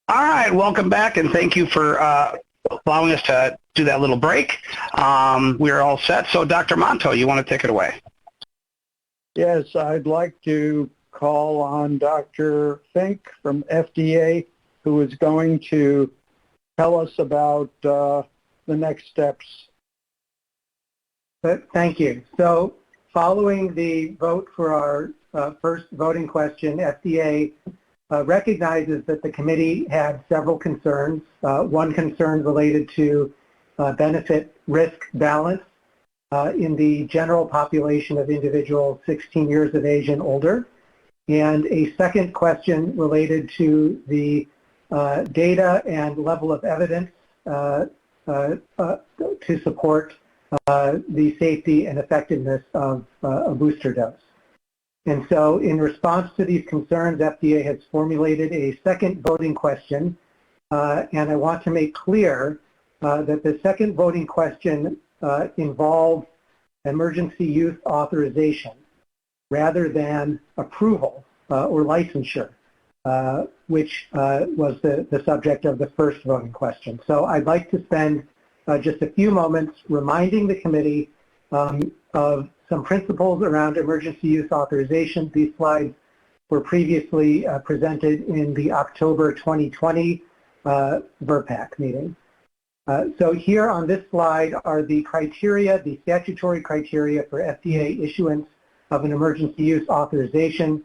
All right, welcome back, and thank you for allowing us to do that little break. We're all set. So, Dr. Monto, you want to take it away? Yes, I'd like to call on Dr. Fink from FDA, who is going to tell us about the next steps. Thank you. So, following the vote for our first voting question, FDA recognizes that the committee had several concerns. One concern related to benefit-risk balance in the general population of individuals 16 years of age and older, and a second question related to the data and level of evidence to support the safety and effectiveness of a booster dose. And so in response to these concerns, FDA has formulated a second voting question, and I want to make clear that the second voting question involves emergency use authorization rather than approval or licensure, which was the subject of the first voting question. So I'd like to spend just a few moments reminding the committee of some principles around emergency use authorization. These slides were previously presented in the October 2020 VRPAC meeting. So here on this slide are the criteria, the statutory criteria for FDA issuance of an emergency use authorization.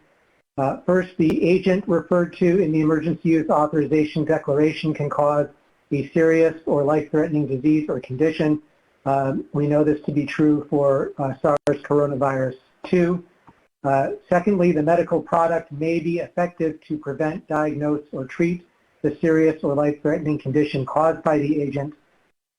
First, the agent referred to in the emergency use authorization declaration can cause a serious or life-threatening disease or condition. We know this to be true for SARS coronavirus 2. Secondly, the medical product may be effective to prevent, diagnose, or treat the serious or life-threatening condition caused by the agent.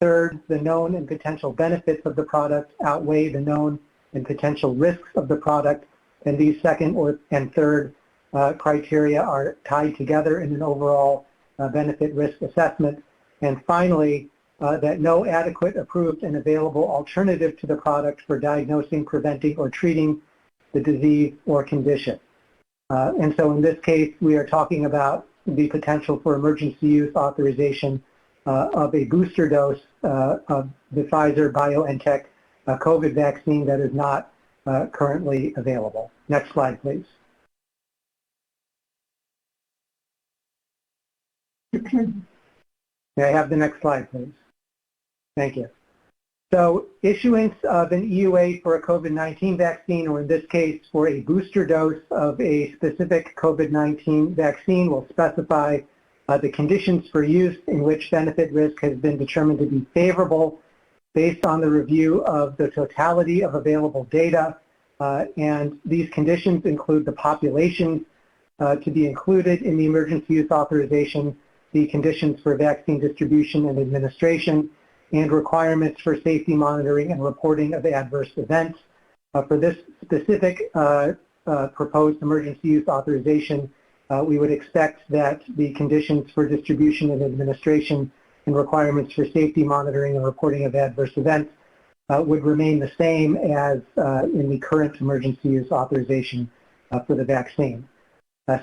Third, the known and potential benefits of the product outweigh the known and potential risks of the product, and these second and third criteria are tied together in an overall benefit-risk assessment. And finally, that no adequate, approved, and available alternative to the product for diagnosing, preventing, or treating the disease or condition. And so in this case, we are talking about the potential for emergency use authorization of a booster dose of the Pfizer-BioNTech COVID vaccine that is not currently available. Next slide, please. May I have the next slide, please? Thank you. So issuance of an EUA for a COVID-19 vaccine, or in this case for a booster dose of a specific COVID-19 vaccine, will specify the conditions for use in which benefit risk has been determined to be favorable based on the review of the totality of available data. And these conditions include the population to be included in the emergency use authorization, the conditions for vaccine distribution and administration, and requirements for safety monitoring and reporting of adverse events. For this specific proposed emergency use authorization, we would expect that the conditions for distribution and administration and requirements for safety monitoring and reporting of adverse events would remain the same as in the current emergency use authorization for the vaccine.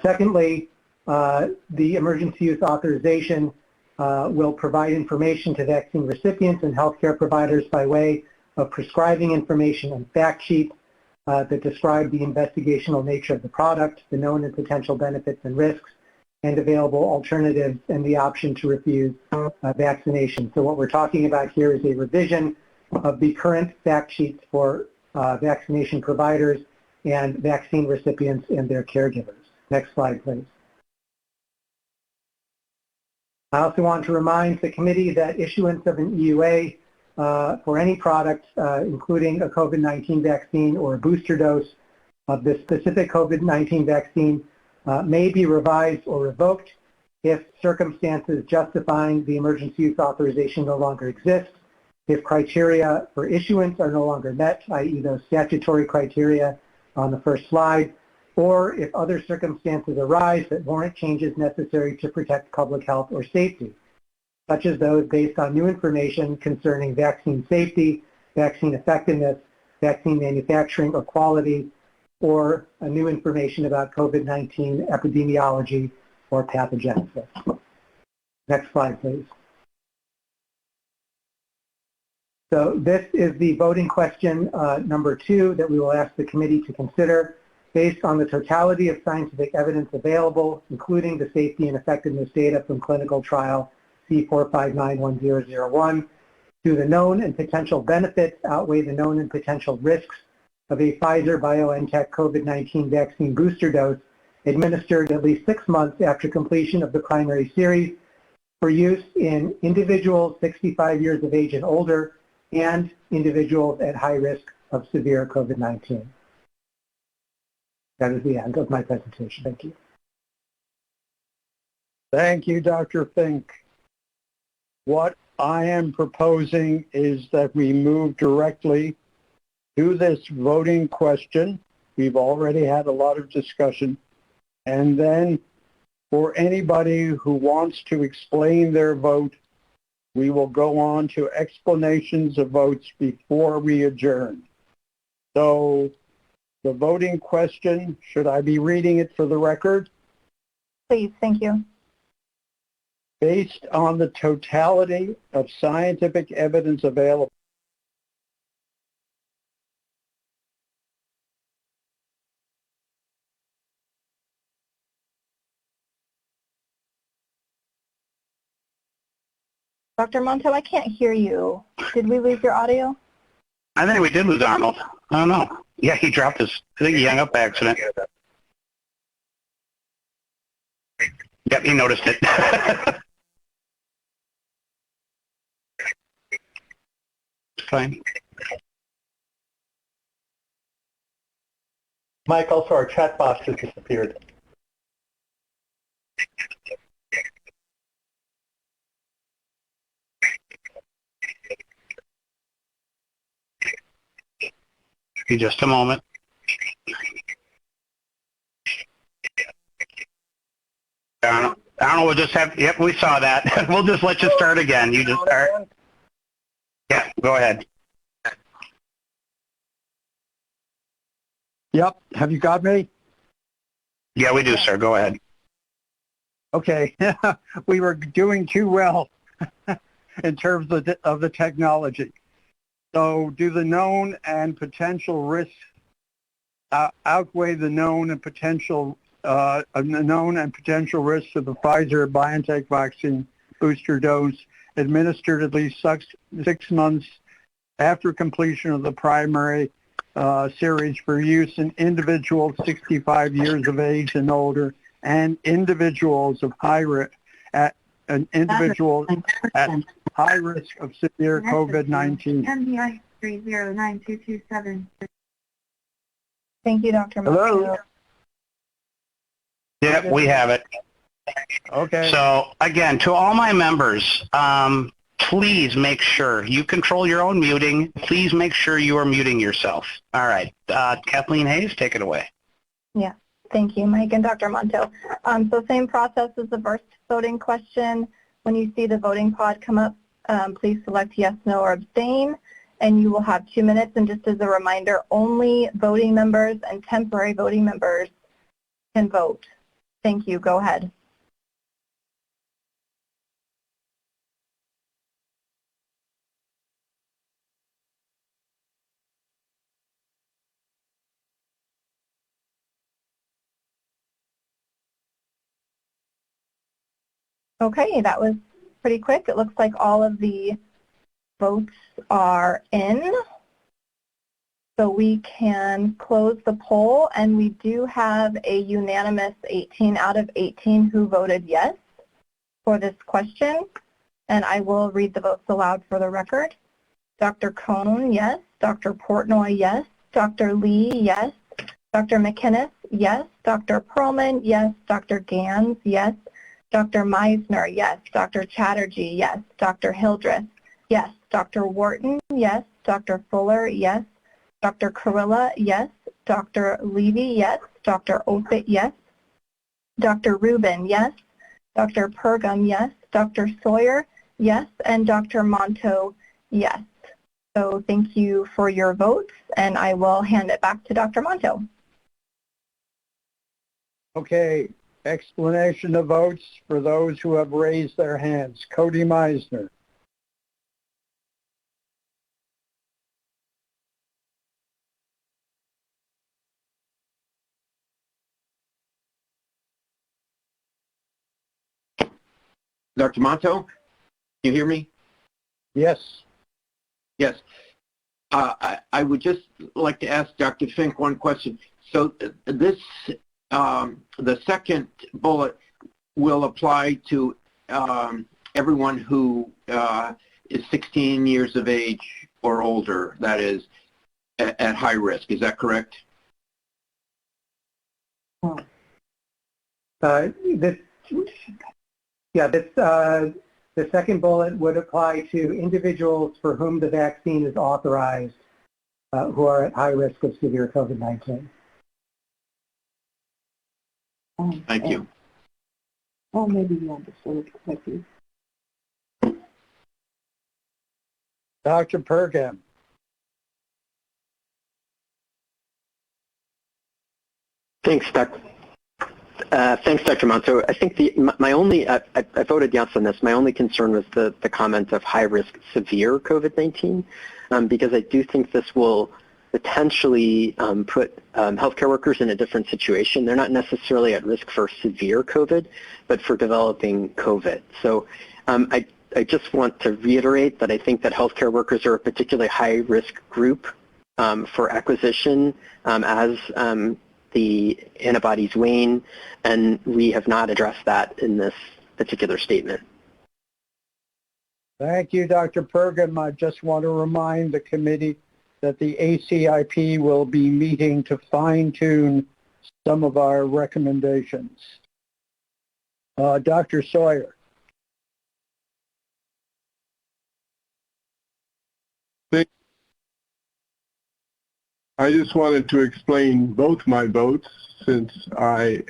Secondly, the emergency use authorization will provide information to vaccine recipients and healthcare providers by way of prescribing information and fact sheets that describe the investigational nature of the product, the known and potential benefits and risks, and available alternatives, and the option to refuse vaccination. So what we're talking about here is a revision of the current fact sheets for vaccination providers and vaccine recipients and their caregivers. Next slide, please. I also want to remind the committee that issuance of an EUA for any product, including a COVID-19 vaccine or a booster dose of the specific COVID-19 vaccine, may be revised or revoked if circumstances justifying the emergency use authorization no longer exist, if criteria for issuance are no longer met, i.e. those statutory criteria on the first slide, or if other circumstances arise that warrant changes necessary to protect public health or safety, such as those based on new information concerning vaccine safety, vaccine effectiveness, vaccine manufacturing or quality, or new information about COVID-19 epidemiology or pathogenesis. Next slide, please. So this is the voting question number 2 that we will ask the committee to consider. Based on the totality of scientific evidence available, including the safety and effectiveness data from clinical trial C4591001, do the known and potential benefits outweigh the known and potential risks of a Pfizer-BioNTech COVID-19 vaccine booster dose administered at least 6 months after completion of the primary series for use in individuals 65 years of age and older and individuals at high risk of severe COVID-19. That is the end of my presentation. Thank you. Thank you, Dr. Fink. What I am proposing is that we move directly to this voting question. We've already had a lot of discussion. And then for anybody who wants to explain their vote, we will go on to explanations of votes before we adjourn. So the voting question, should I be reading it for the record? Please, thank you. Based on the totality of scientific evidence available, Dr. Monto, I can't hear you. Did we lose your audio? I think we did lose Arnold. I don't know. Yeah, he dropped his, I think he hung up by accident. Yep, he noticed it. Fine. Mike, also our chat box has disappeared. Give me just a moment. I don't know, we'll just have, yep, we saw that. We'll just let you start again. You just start. Yeah, go ahead. Yep, have you got me? Yeah, we do, sir. Go ahead. Okay, we were doing too well in terms of the technology. So do the known and potential risks outweigh the known and potential risks of the Pfizer-BioNTech vaccine booster dose administered at least 6 months after completion of the primary series for use in individuals 65 years of age and older and individuals of high risk at high risk of severe COVID-19. MDI 309227. Thank you, Dr. Hello? Monto. Yep, we have it. Okay. So again, to all my members, please make sure you control your own muting. Please make sure you are muting yourself. All right. Kathleen Hayes, take it away. Yeah, thank you, Mike and Dr. Monto. So same process as the first voting question. When you see the voting pod come up, please select yes, no, or abstain, and you will have 2 minutes. And just as a reminder, only voting members and temporary voting members can vote. Thank you. Go ahead. Okay, that was pretty quick. It looks like all of the votes are in. So we can close the poll, and we do have a unanimous 18 out of 18 who voted yes for this question. And I will read the votes aloud for the record. Dr. Cohn, yes. Dr. Portnoy, yes. Dr. Lee, yes. Dr. McInnes, yes. Dr. Perlman, yes. Dr. Gans, yes. Dr. Meisner, yes. Dr. Chatterjee, yes. Dr. Hildreth, yes. Dr. Wharton, yes. Dr. Fuller, yes. Dr. Carilla, yes. Dr. Levy, yes. Dr. Offutt, yes. Dr. Rubin, yes. Dr. Pergam, yes. Dr. Sawyer, yes. And Dr. Monto, yes. So thank you for your votes, and I will hand it back to Dr. Monto. Okay, Explanation of votes for those who have raised their hands. Cody Meisner. Dr. Monto, can you hear me? Yes. Yes. I would just like to ask Dr. Fink one question. So this, the second bullet will apply to everyone who is 16 years of age or older, that is, at high risk. Is that correct? The second bullet would apply to individuals for whom the vaccine is authorized who are at high risk of severe COVID-19. Thank you. Oh, maybe you understood it correctly. Dr. Pergam. Thanks, Dr. Monto. I think my only, I voted yes on this. My only concern was the comment of high-risk severe COVID-19, because I do think this will potentially put healthcare workers in a different situation. They're not necessarily at risk for severe COVID, but for developing COVID. So I just want to reiterate that I think that healthcare workers are a particularly high-risk group for acquisition as the antibodies wane, and we have not addressed that in this particular statement. Thank you, Dr. Pergam. I just want to remind the committee that the ACIP will be meeting to fine-tune some of our recommendations. Dr. Sawyer. I just wanted to explain both my votes since I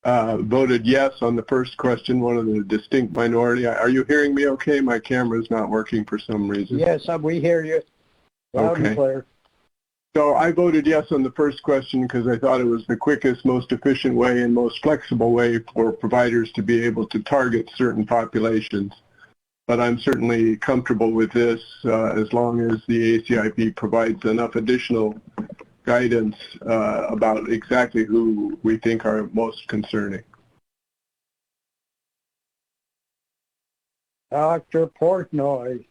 voted yes on the first question, one of the distinct minority. Are you hearing me okay? My camera's not working for some reason. Yes, we hear you loud and clear. So I voted yes on the first question because I thought it was the quickest, most efficient way and most flexible way for providers to be able to target certain populations. But I'm certainly comfortable with this as long as the ACIP provides enough additional guidance about exactly who we think are most concerning. Dr. Portnoy.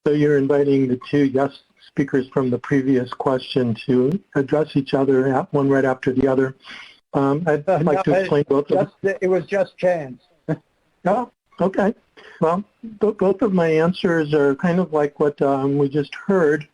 So you're inviting the two yes speakers from the previous question to address each other, one right after the other. I'd like to explain both of them. It was just chance. Oh, okay. Well, both of my answers are kind of like what we just heard.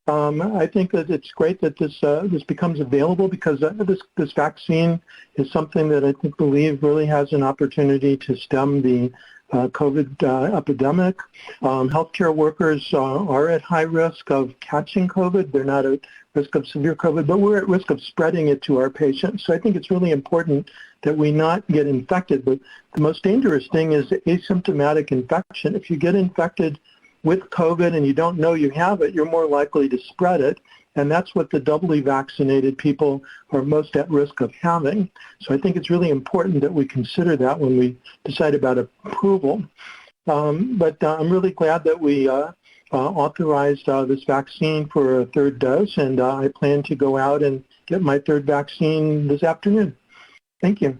I think that it's great that this becomes available because this vaccine is something that I believe really has an opportunity to stem the COVID epidemic. Healthcare workers are at high risk of catching COVID. They're not at risk of severe COVID, but we're at risk of spreading it to our patients. So I think it's really important that we not get infected. But the most dangerous thing is asymptomatic infection. If you get infected with COVID and you don't know you have it, you're more likely to spread it. And that's what the doubly vaccinated people are most at risk of having. So I think it's really important that we consider that when we decide about approval. But I'm really glad that we authorized this vaccine for a third dose, and I plan to go out and get my third vaccine this afternoon. Thank you.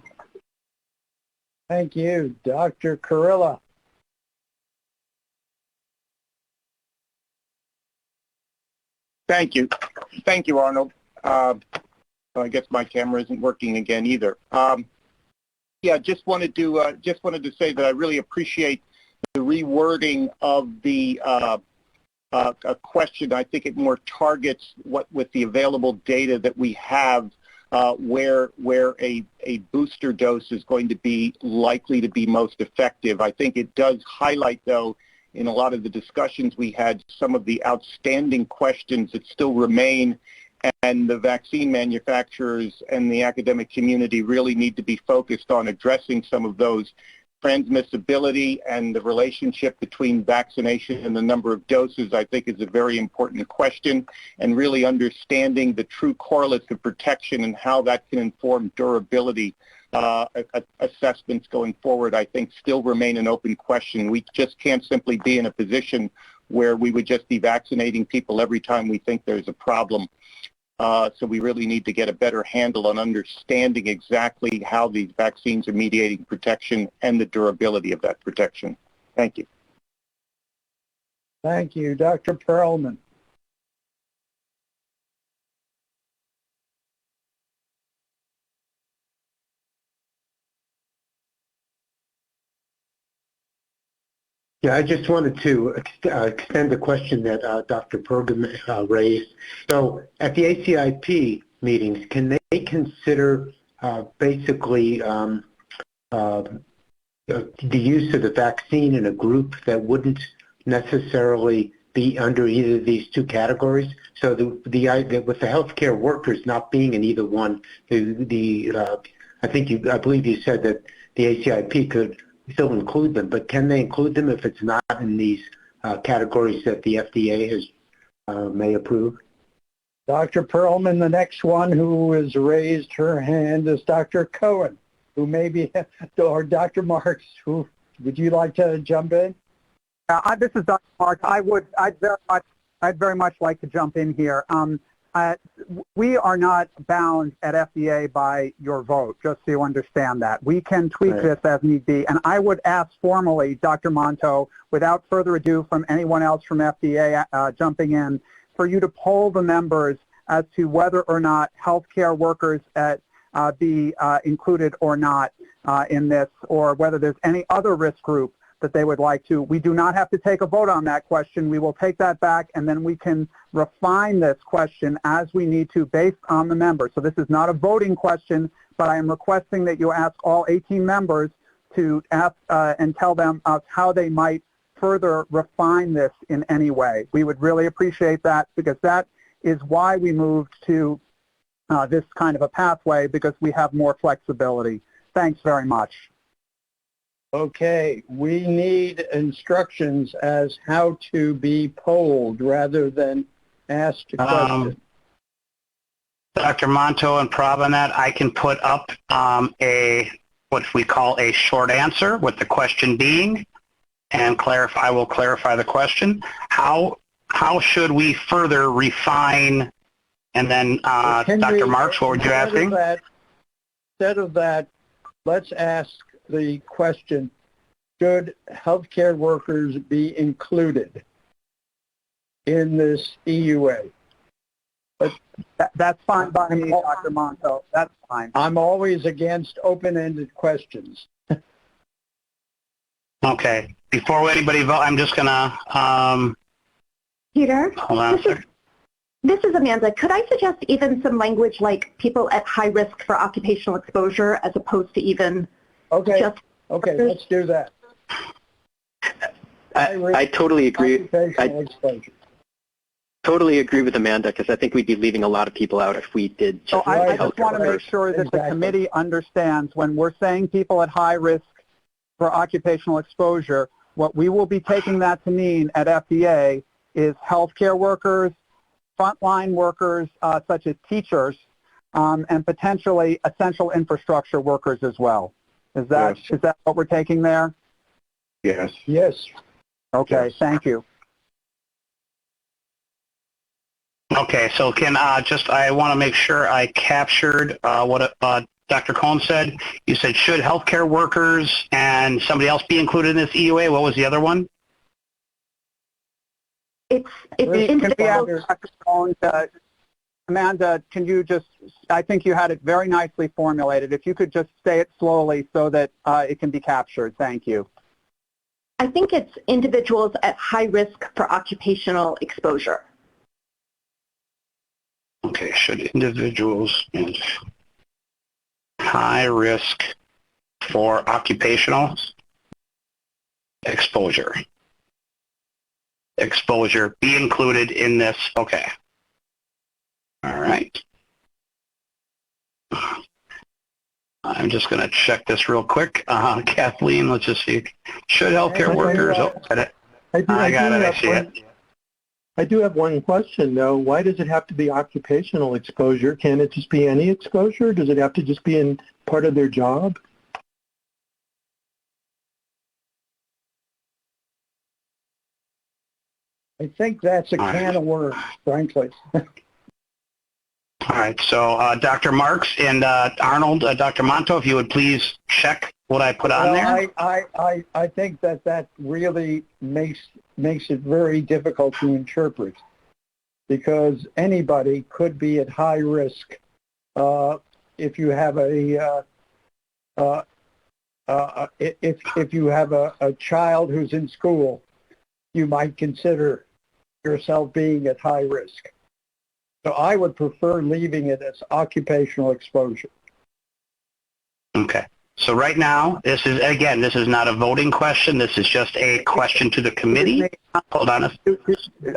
Thank you. Dr. Kurilla. Thank you. Thank you, Arnold. I guess my camera isn't working again either. Yeah, just wanted to say that I really appreciate the rewording of the a question. I think it more targets what with the available data that we have where a booster dose is going to be likely to be most effective. I think it does highlight, though, in a lot of the discussions we had, some of the outstanding questions that still remain, and the vaccine manufacturers and the academic community really need to be focused on addressing some of those transmissibility and the relationship between vaccination and the number of doses, I think, is a very important question, and really understanding the true correlates of protection and how that can inform durability assessments going forward, I think, still remain an open question. We just can't simply be in a position where we would just be vaccinating people every time we think there's a problem. So we really need to get a better handle on understanding exactly how these vaccines are mediating protection and the durability of that protection. Thank you. Thank you. Dr. Perlman. Yeah, I just wanted to extend the question that Dr. Perlman raised. So at the ACIP meetings, can they consider basically the use of the vaccine in a group that wouldn't necessarily be under either of these two categories? So with the healthcare workers not being in either one, I believe you said that the ACIP could still include them, but can they include them if it's not in these categories that the FDA may approve? Dr. Perlman, the next one who has raised her hand is Dr. Cohen, who may be, or Dr. Marks, who, would you like to jump in? This is Dr. Marks. I'd very much like to jump in here. We are not bound at FDA by your vote, just so you understand that. We can tweak this as need be. And I would ask formally, Dr. Monto, without further ado from anyone else from FDA jumping in, for you to poll the members as to whether or not healthcare workers be included or not in this, or whether there's any other risk group that they would like to. We do not have to take a vote on that question. We will take that back, and then we can refine this question as we need to based on the members. So this is not a voting question, but I am requesting that you ask all 18 members to ask and tell them how they might further refine this in any way. We would really appreciate that, because that is why we moved to this kind of a pathway, because we have more flexibility. Thanks very much. Okay, we need instructions as how to be polled rather than asked a question. Dr. Monto and Prabhanet, I can put up what we call a short answer with the question being, and I will clarify the question. How should we further refine, and then Dr. Marks, what were you asking? Instead of that, let's ask the question, should healthcare workers be included in this EUA? But that's fine by me, Dr. Monto. That's fine. I'm always against open-ended questions. Okay. Before anybody vote, I'm just going to... Peter? Hold on a second. This is Amanda. Could I suggest even some language like people at high risk for occupational exposure, as opposed to even just... Okay, let's do that. I totally agree. Totally agree with Amanda, because I think we'd be leaving a lot of people out if we did just... So I just want to make sure that the committee understands when we're saying people at high risk for occupational exposure, what we will be taking that to mean at FDA is healthcare workers, frontline workers such as teachers, and potentially essential infrastructure workers as well. Is that what we're taking there? Yes. Yes. Okay, yes. Thank you. Okay, so I want to make sure I captured what Dr. Cohen said. You said, should healthcare workers and somebody else be included in this EUA? What was the other one? It's Dr. Cohen, Amanda, can you just, I think you had it very nicely formulated. If you could just say it slowly so that it can be captured. Thank you. I think it's individuals at high risk for occupational exposure. Okay, should individuals in high risk for occupational exposure be included in this? Okay. All right. I'm just going to check this real quick. Kathleen, let's just see. Should healthcare workers... Oh, I got it. I see it. I do have one question, though. Why does it have to be occupational exposure? Can it just be any exposure? Does it have to just be in part of their job? I think that's a can of worms, frankly. All right, so Dr. Marks and Arnold, Dr. Monto, if you would please check what I put on there. I think that really makes it very difficult to interpret, because anybody could be at high risk if you have if you have a child who's in school. You might consider yourself being at high risk. So I would prefer leaving it as occupational exposure. Okay. So right now, this is not a voting question. This is just a question to the committee. Hold on.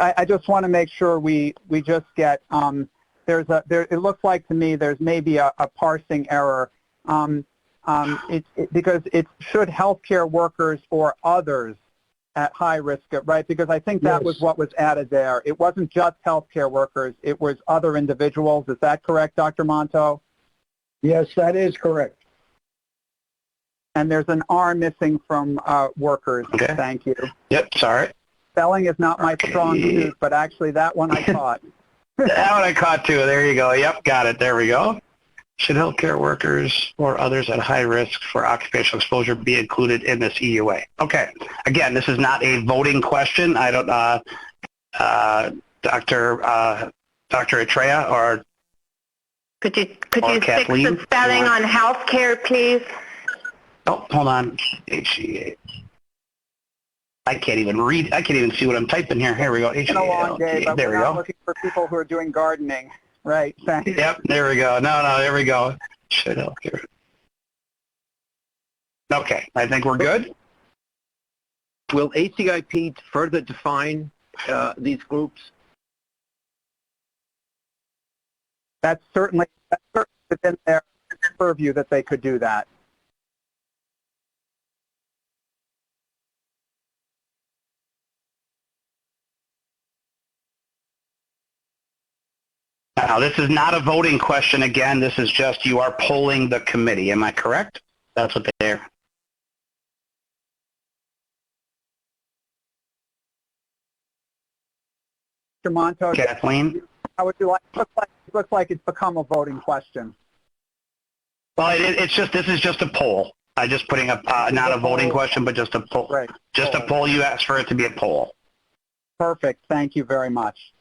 I just want to make sure we just get, it looks like to me there's maybe a parsing error. Because it should healthcare workers or others at high risk, right? Because I think that was what was added there. It wasn't just healthcare workers, it was other individuals. Is that correct, Dr. Monto? Yes, that is correct. And there's an R missing from workers. Okay. Thank you. Yep, sorry. Spelling is not my strong suit, but actually that one I caught. That one I caught too. There you go. Yep, got it. There we go. Should healthcare workers or others at high risk for occupational exposure be included in this EUA? Okay. Again, this is not a voting question. I don't, Dr. Atreya or Could you fix Kathleen, the spelling on healthcare, please? Oh, hold on. HCA. I can't even read. I can't even see what I'm typing here. Here we go. It's been a long day, but there we're we not go. looking for people who are doing gardening. Right, thanks. Yep, there we go. No, there we go. Should healthcare. Okay, I think we're good. Will ACIP further define these groups? That's certainly within their purview that they could do that. Now, this is not a voting question. Again, this is just you are polling the committee. Am I correct? That's what they're... Mr. Monto, Kathleen? how would you like? It looks like it's become a voting question. Well, this is just a poll. I just putting up not a voting question, but just a poll. Right. Just a poll. You asked for it to be a poll. Perfect. Thank you very much.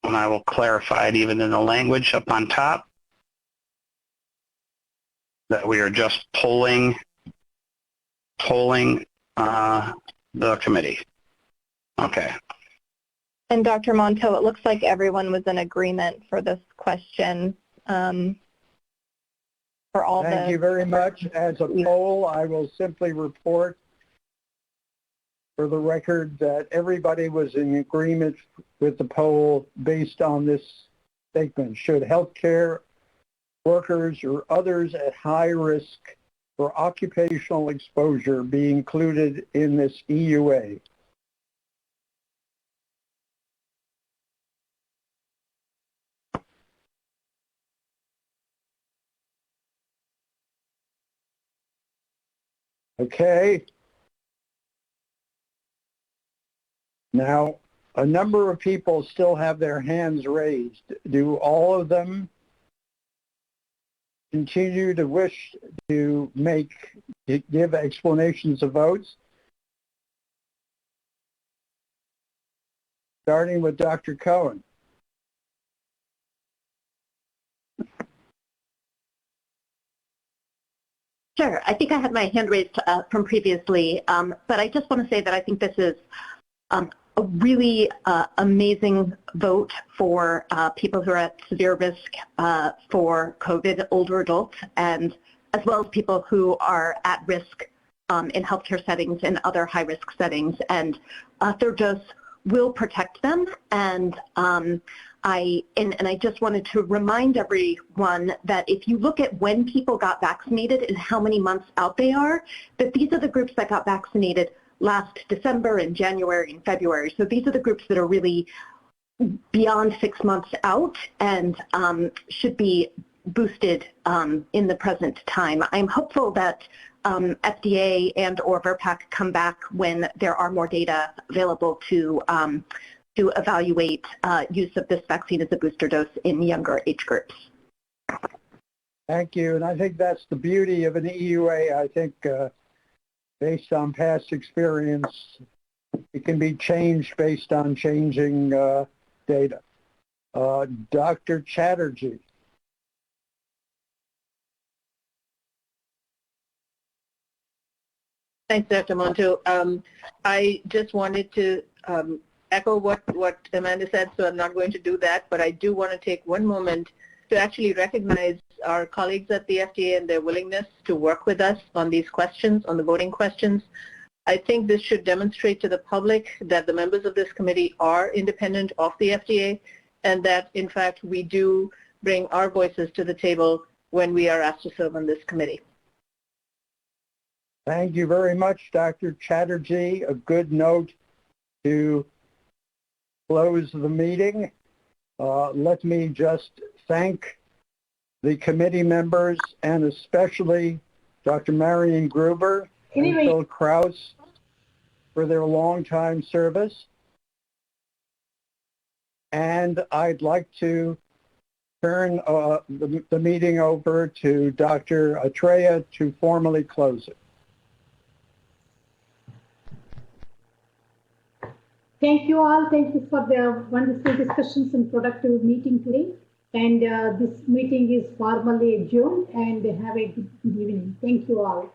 And I will clarify it even in the language up on top that we are just polling the committee. Okay. And Dr. Monto, it looks like everyone was in agreement for this question. For all Thank you very much. As a poll, I will simply report for the record that everybody was in agreement with the poll based on this statement. Should healthcare workers or others at high risk for occupational exposure be included in this EUA? Okay. Now, a number of people still have their hands raised. Do all of them continue to wish to give explanations of votes? Starting with Dr. Cohen. Sure. I think I had my hand raised from previously, but I just want to say that I think this is a really amazing vote for people who are at severe risk for COVID, older adults, and as well as people who are at risk in healthcare settings and other high-risk settings. And third dose will protect them. And I just wanted to remind everyone that if you look at when people got vaccinated and how many months out they are, that these are the groups that got vaccinated last December and January and February. So these are the groups that are really beyond 6 months out and should be boosted in the present time. I'm hopeful that FDA and or VRBPAC come back when there are more data available to evaluate use of this vaccine as a booster dose in younger age groups. Thank you. And I think that's the beauty of an EUA. I think based on past experience, it can be changed based on changing data. Dr. Chatterjee. Thanks, Dr. Monto. I just wanted to echo what Amanda said, so I'm not going to do that, but I do want to take one moment to actually recognize our colleagues at the FDA and their willingness to work with us on these questions, on the voting questions. I think this should demonstrate to the public that the members of this committee are independent of the FDA and that, in fact, we do bring our voices to the table when we are asked to serve on this committee. Thank you very much, Dr. Chatterjee. A good note to close the meeting. Let me just thank the committee members and especially Dr. Marion Gruber and Phil Kraus for their long-time service. And I'd like to turn the meeting over to Dr. Atreya to formally close it. Thank you all. Thank you for the wonderful discussions and productive meeting today. And this meeting is formally adjourned, and have a good evening. Thank you all.